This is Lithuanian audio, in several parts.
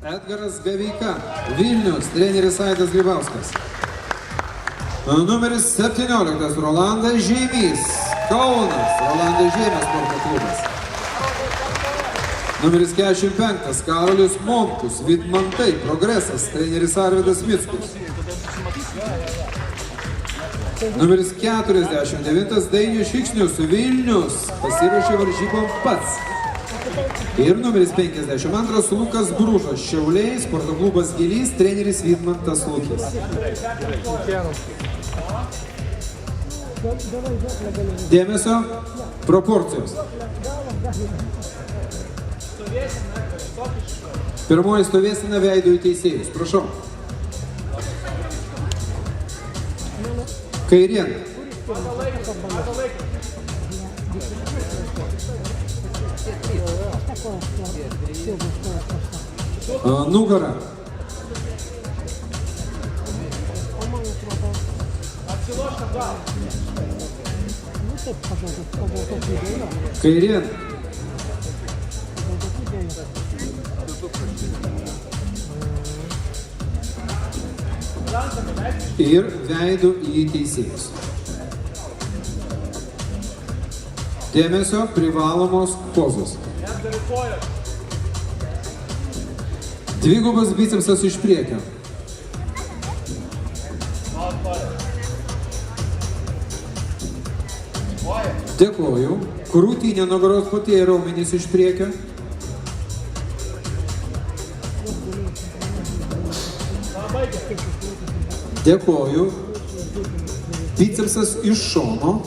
Edgaras Gaveika, Vilnius, treneris Aidas Grybauskas. Numeris 17 Rolandas Žeimys, Kaunas, Rolandas Žeimės sporto klubas. Numeris 45 Karolis Monkus, Vidmantai, Progresas, treneris Arvydas Mickus. Numeris 49 Dainius Šiksnius, Vilnius, pasiruošė varžybom pats. Ir numeris 52 Lukas Bružas, Šiauliai, sporto klubas Gilys, treneris Vidmantas Lukis. Dėmesio, proporcijos. Pirmoji stovėsena veido į teisėjus. Prašau. Kairien. Nugara. Kairien. Ir veidu į teisėjus. Dėmesio, privalomos pozos. Dvigubas bicepsas iš priekio. Dėkoju. Krūtinė, nugaros potėje, raumenys iš priekio. Dėkoju. Bicepsas iš šono.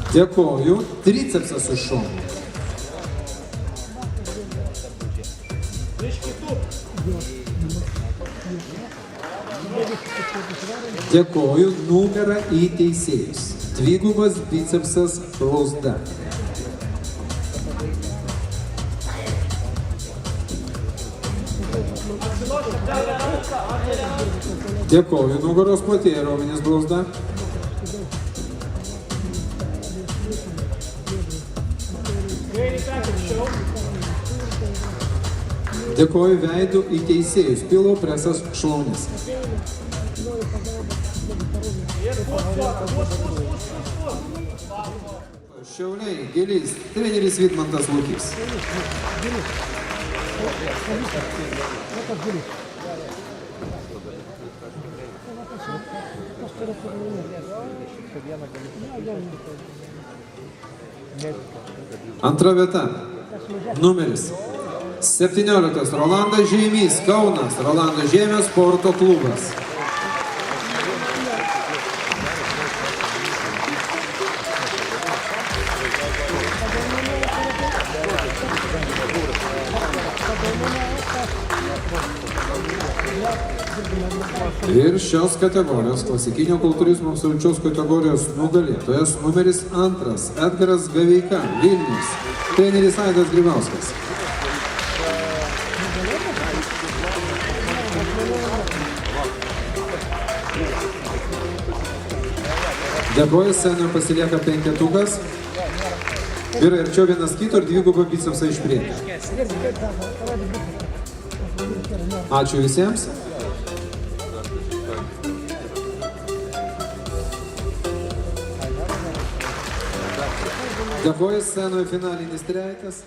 Dėkoju. Tricepsas iš šono. Dėkoju. Nugara į teisėjus. Dvigubas bicepsas blauzda. Dėkoju. Nugaros potėje, raumenys blauzda. Dėkoju, veidu į teisėjus. Pilo presas šlaunis. Šiauliai, Gilys, treneris Vidmantas Lukis. Antra vieta. Numeris 17 Rolandas Žeimys, Kaunas, Rolandas Žeimės sporto klubas. Ir šios kategorijos klasikinio kultūrizmo absoliučios kategorijos nugalėtojas numeris 2 Edgaras Gaveika, Vilnius, treneris Aidas Grybauskas. Dėkoju, scenoje pasilieka penketukas. Vyrai arčiau vienas kito ir dvigubą bicepsą iš priekio. Ačiū visiems. Dėkoju, scenoje finalinis trejetas.